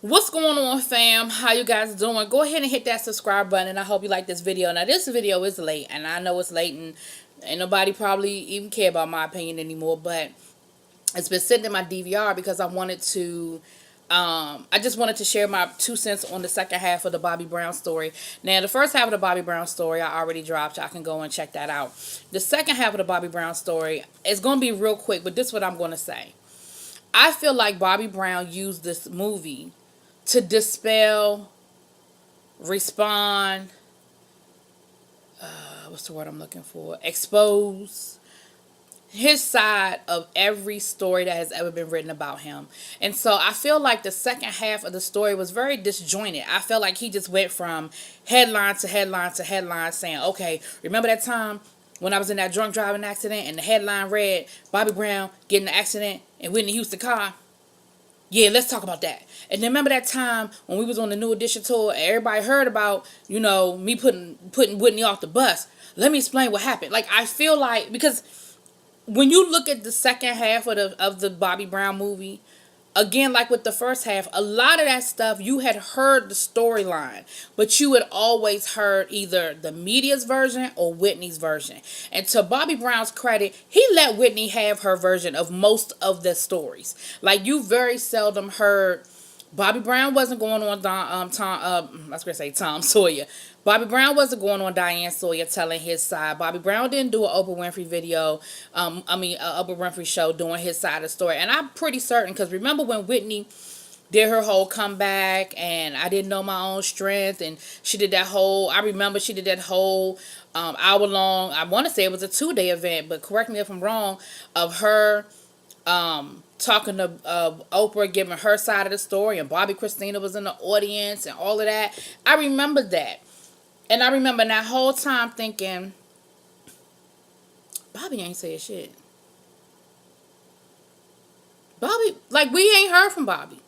What's going on, fam? How you guys doing? Go ahead and hit that subscribe button, and I hope you like this video. Now, this video is late, and I know it's late, and ain't nobody probably even care about my opinion anymore, but it's been sitting in my DVR because I just wanted to share my 2 cents on the second half of the Bobby Brown story. Now, the first half of the Bobby Brown story I already dropped. Y'all can go and check that out. The second half of the Bobby Brown story is going to be real quick, but this is what I'm going to say. I feel like Bobby Brown used this movie to dispel, respond, what's the word I'm looking for? Expose his side of every story that has ever been written about him. And so I feel like the second half of the story was very disjointed. I felt like he just went from headline to headline to headline saying, okay, remember that time when I was in that drunk driving accident and the headline read, Bobby Brown getting in an accident in Whitney Houston car? Yeah, let's talk about that. And then remember that time when we was on the New Edition tour and everybody heard about, me putting Whitney off the bus. Let me explain what happened. Like, I feel like, because when you look at the second half of the Bobby Brown movie, again, like with the first half, a lot of that stuff you had heard the storyline, but you had always heard either the media's version or Whitney's version. And to Bobby Brown's credit, he let Whitney have her version of most of the stories. Like, you very seldom heard Bobby Brown wasn't going on I was gonna say Tom Sawyer. Bobby Brown wasn't going on Diane Sawyer telling his side. Bobby Brown didn't do an Oprah Winfrey video. Oprah Winfrey show doing his side of the story. And I'm pretty certain, because remember when Whitney did her whole comeback and I didn't know my own strength, and she did that whole, I remember she did that whole hour long, I want to say it was a 2-day event, but correct me if I'm wrong, of her talking to Oprah, giving her side of the story, and Bobby Christina was in the audience and all of that. I remember that. And I remember that whole time thinking, Bobby ain't saying shit. Bobby, like, we ain't heard from Bobby.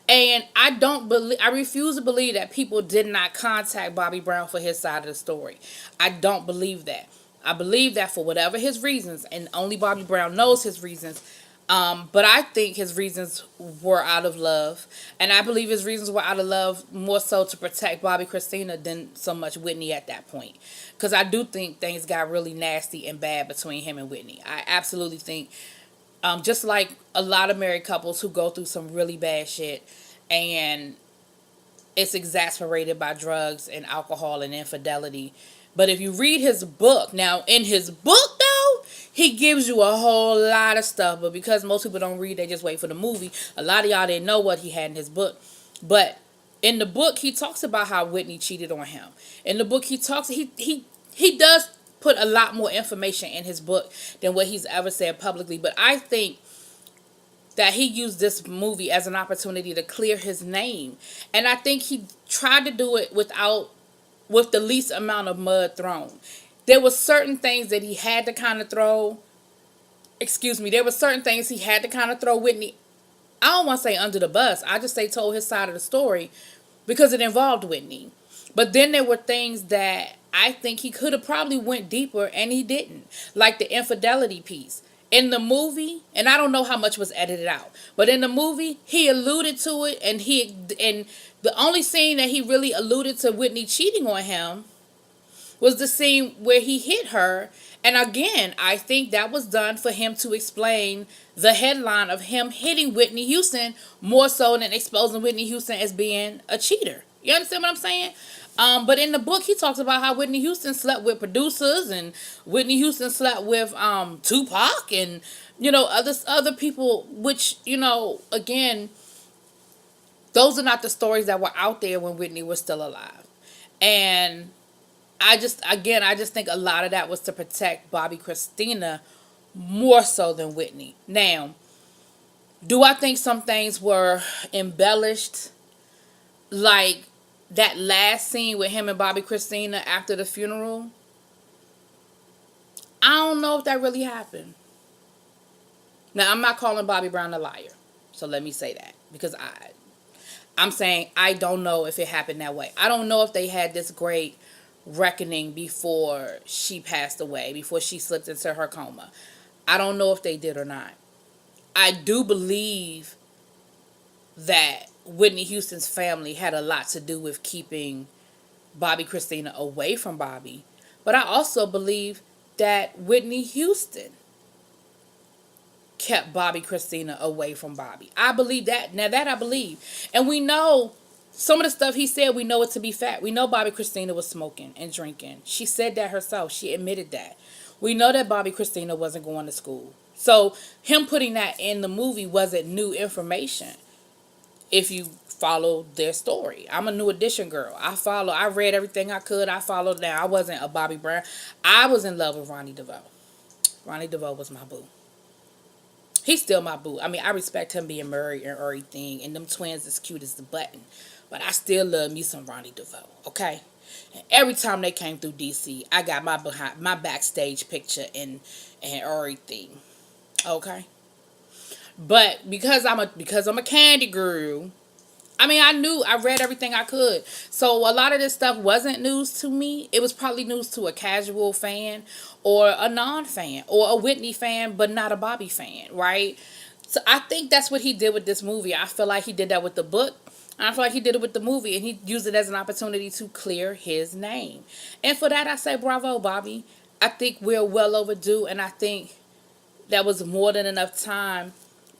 And I refuse to believe that people did not contact Bobby Brown for his side of the story. I don't believe that. I believe that for whatever his reasons, and only Bobby Brown knows his reasons, but I think his reasons were out of love. And I believe his reasons were out of love more so to protect Bobby Christina than so much Whitney at that point. Because I do think things got really nasty and bad between him and Whitney. I absolutely think, just like a lot of married couples who go through some really bad shit, and it's exasperated by drugs and alcohol and infidelity. But if you read his book, now in his book though, he gives you a whole lot of stuff. But because most people don't read, they just wait for the movie. A lot of y'all didn't know what he had in his book. But in the book, he talks about how Whitney cheated on him. In the book, he does put a lot more information in his book than what he's ever said publicly. But I think that he used this movie as an opportunity to clear his name. And I think he tried to do it with the least amount of mud thrown. There were certain things that he had to kind of throw. There were certain things he had to kind of throw Whitney, I don't want to say under the bus. I just say told his side of the story because it involved Whitney. But then there were things that I think he could have probably went deeper and he didn't. Like the infidelity piece. In the movie, and I don't know how much was edited out, but in the movie, he alluded to it, and the only scene that he really alluded to Whitney cheating on him was the scene where he hit her. And again, I think that was done for him to explain the headline of him hitting Whitney Houston more so than exposing Whitney Houston as being a cheater. You understand what I'm saying? But in the book, he talks about how Whitney Houston slept with producers, and Whitney Houston slept with Tupac, and other people. Which again, those are not the stories that were out there when Whitney was still alive. And I just think a lot of that was to protect Bobby Christina more so than Whitney. Now, do I think some things were embellished, like that last scene with him and Bobby Christina after the funeral? I don't know if that really happened. Now, I'm not calling Bobby Brown a liar, so let me say that, because I'm saying I don't know if it happened that way. I don't know if they had this great reckoning before she passed away, before she slipped into her coma. I don't know if they did or not. I do believe that Whitney Houston's family had a lot to do with keeping Bobby Christina away from Bobby. But I also believe that Whitney Houston kept Bobby Christina away from Bobby. I believe that. Now that I believe. And we know some of the stuff he said, we know it to be fact. We know Bobby Christina was smoking and drinking. She said that herself. She admitted that. We know that Bobby Christina wasn't going to school. So him putting that in the movie wasn't new information. If you follow their story, I'm a New Edition girl. I read everything I could. I followed. Now I wasn't a Bobby Brown. I was in love with Ronnie DeVoe. Ronnie DeVoe was my boo. He's still my boo. I mean, I respect him being married and everything, and them twins is cute as the button. But I still love me some Ronnie DeVoe, okay? And every time they came through DC, I got my backstage picture and everything, okay? But because I'm a candy girl, I mean, I read everything I could. So a lot of this stuff wasn't news to me. It was probably news to a casual fan or a non-fan or a Whitney fan, but not a Bobby fan, right? So I think that's what he did with this movie. I feel like he did that with the book. I feel like he did it with the movie, and he used it as an opportunity to clear his name. And for that, I say bravo, Bobby. I think we're well overdue, and I think that was more than enough time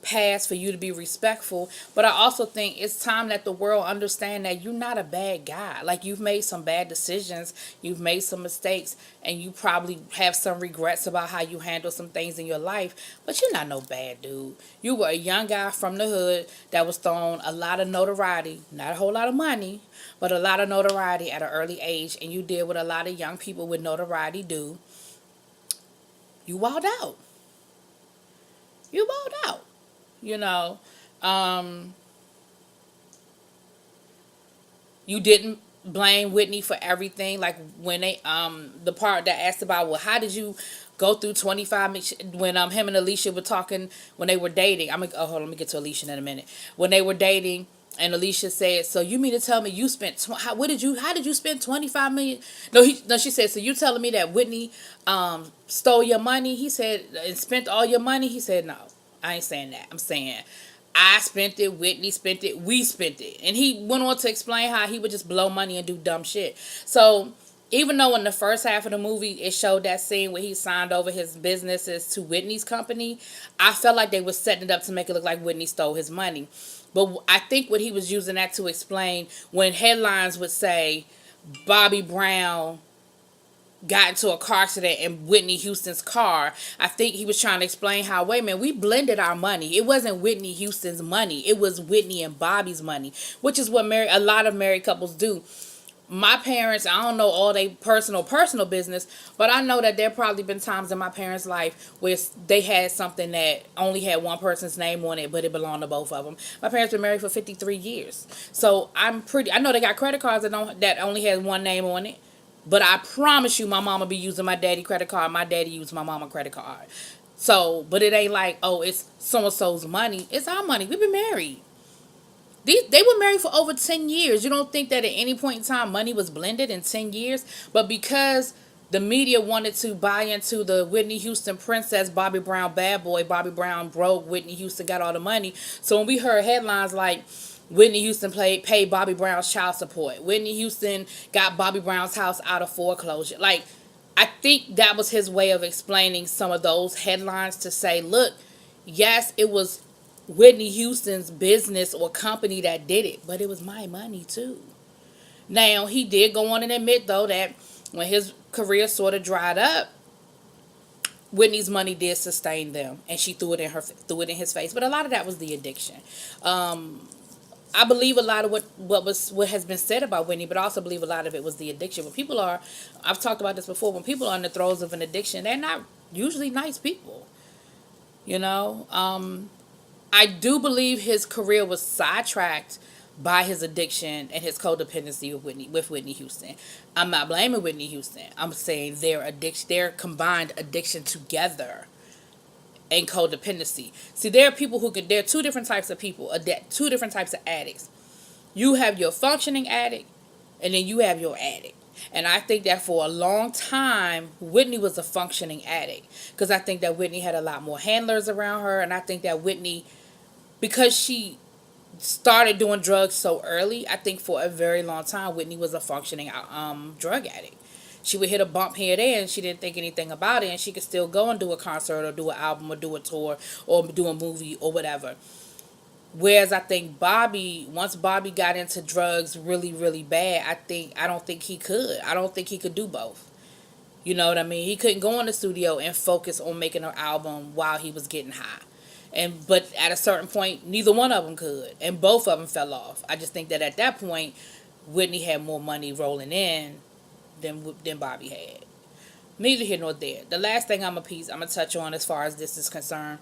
passed for you to be respectful. But I also think it's time that the world understand that you're not a bad guy. Like, you've made some bad decisions, you've made some mistakes, and you probably have some regrets about how you handle some things in your life, but you're not no bad dude. You were a young guy from the hood that was thrown a lot of notoriety, not a whole lot of money, but a lot of notoriety at an early age, and you did what a lot of young people with notoriety do. You wowed out. You wowed out. You know, you didn't blame Whitney for everything. Like when they, the part that asked about, well, how did you go through 25 when him and Alicia were talking when they were dating. Hold on, let me get to Alicia in a minute. When they were dating, and Alicia said, "So you mean to tell me you spent how did you spend 25 million?" No, she said, "So you telling me that Whitney stole your money?" He said, "And spent all your money?" He said, "No, I ain't saying that. I'm saying I spent it, Whitney spent it, we spent it." And he went on to explain how he would just blow money and do dumb shit. So even though in the first half of the movie it showed that scene where he signed over his businesses to Whitney's company, I felt like they were setting it up to make it look like Whitney stole his money. But I think what he was using that to explain when headlines would say Bobby Brown got into a car accident in Whitney Houston's car, I think he was trying to explain how, wait a minute, we blended our money. It wasn't Whitney Houston's money. It was Whitney and Bobby's money, which is what a lot of married couples do. My parents, I don't know all they personal business, but I know that there probably been times in my parents' life where they had something that only had one person's name on it, but it belonged to both of them. My parents been married for 53 years. So I know they got credit cards that only has one name on it. But I promise you, my mama be using my daddy credit card. My daddy used my mama credit card. So, but it ain't like, oh, it's so-and-so's money. It's our money. We've been married. They were married for over 10 years. You don't think that at any point in time money was blended in 10 years? But because the media wanted to buy into the Whitney Houston princess, Bobby Brown bad boy, Bobby Brown broke, Whitney Houston got all the money. So when we heard headlines like Whitney Houston paid Bobby Brown's child support, Whitney Houston got Bobby Brown's house out of foreclosure. Like, I think that was his way of explaining some of those headlines to say, look, yes, it was Whitney Houston's business or company that did it, but it was my money too. Now, he did go on and admit, though, that when his career sort of dried up, Whitney's money did sustain them, and she threw it in his face. But a lot of that was the addiction. I believe a lot of what has been said about Whitney, but I also believe a lot of it was the addiction. When people are, I've talked about this before, when people are in the throes of an addiction, they're not usually nice people. You know, I do believe his career was sidetracked by his addiction and his codependency with Whitney Houston. I'm not blaming Whitney Houston. I'm saying their combined addiction together and codependency. See, there are two different types of people, two different types of addicts. You have your functioning addict, and then you have your addict. And I think that for a long time, Whitney was a functioning addict. Because I think that Whitney had a lot more handlers around her. And I think that Whitney, because she started doing drugs so early. I think for a very long time, Whitney was a functioning drug addict. She would hit a bump here or there and she didn't think anything about it, and she could still go and do a concert or do an album or do a tour or do a movie or whatever. Whereas I think Bobby, once Bobby got into drugs really, really bad, I don't think he could. I don't think he could do both. You know what I mean? He couldn't go in the studio and focus on making an album while he was getting high. But at a certain point, neither one of them could, and both of them fell off. I just think that at that point, Whitney had more money rolling in than Bobby had. Neither here nor there. The last thing I'm gonna touch on as far as this is concerned,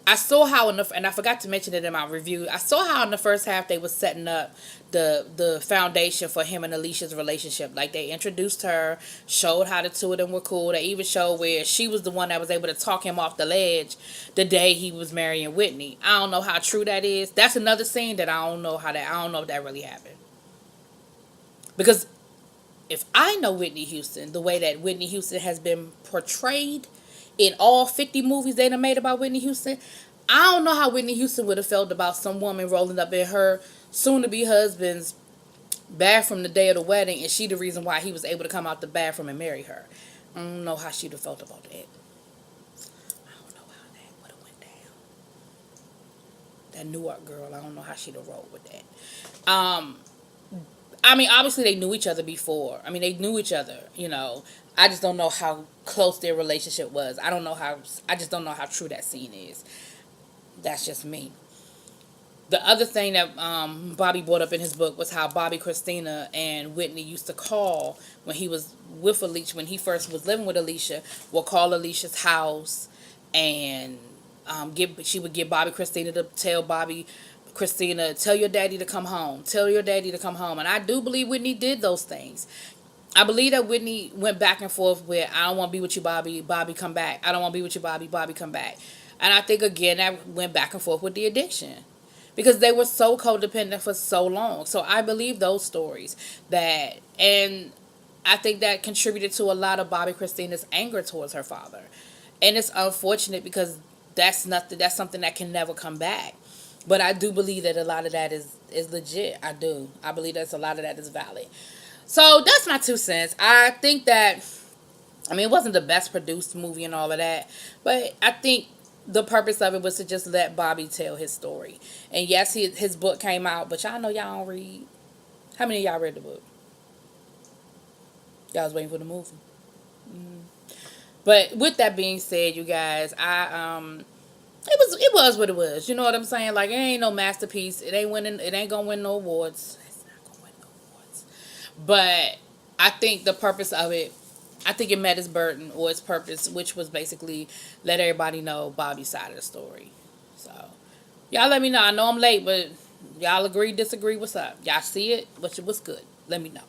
I saw how and I forgot to mention it in my review. I saw how in the first half they was setting up the foundation for him and Alicia's relationship. Like they introduced her, showed how the two of them were cool. They even showed where she was the one that was able to talk him off the ledge the day he was marrying Whitney. I don't know how true that is. That's another scene that I don't know if that really happened. Because if I know Whitney Houston the way that Whitney Houston has been portrayed in all 50 movies they done made about Whitney Houston, I don't know how Whitney Houston would have felt about some woman rolling up in her soon-to-be husband's bathroom the day of the wedding, and she the reason why he was able to come out the bathroom and marry her. I don't know how she'd have felt about that. I don't know how that would have went down. That Newark girl, I don't know how she'd have rolled with that. I mean, obviously they knew each other before. I mean, they knew each other, you know. I just don't know how close their relationship was. I just don't know how true that scene is. That's just me. The other thing that Bobby brought up in his book was how Bobby Christina and Whitney used to call when he was with Alicia, when he first was living with Alicia, would call Alicia's house and she would get Bobby Christina to tell Bobby Christina, tell your daddy to come home. Tell your daddy to come home. And I do believe Whitney did those things. I believe that Whitney went back and forth with, I don't want to be with you, Bobby. Bobby, come back. I don't want to be with you, Bobby. Bobby, come back. And I think, again, that went back and forth with the addiction. Because they were so codependent for so long. So I believe those stories. And I think that contributed to a lot of Bobby Christina's anger towards her father. And it's unfortunate because that's something that can never come back. But I do believe that a lot of that is legit. I do. I believe that a lot of that is valid. So that's my 2 cents. I think that, I mean, it wasn't the best produced movie and all of that. But I think the purpose of it was to just let Bobby tell his story. And yes, his book came out, but y'all know y'all don't read. How many of y'all read the book? Y'all was waiting for the movie. But with that being said, you guys, it was what it was. You know what I'm saying? Like, it ain't no masterpiece. It ain't gonna win no awards. It's not gonna win no awards. But I think the purpose of it, I think it met its burden or its purpose, which was basically let everybody know Bobby's side of the story. So y'all let me know. I know I'm late, but y'all agree, disagree, what's up? Y'all see it? What's good? Let me know.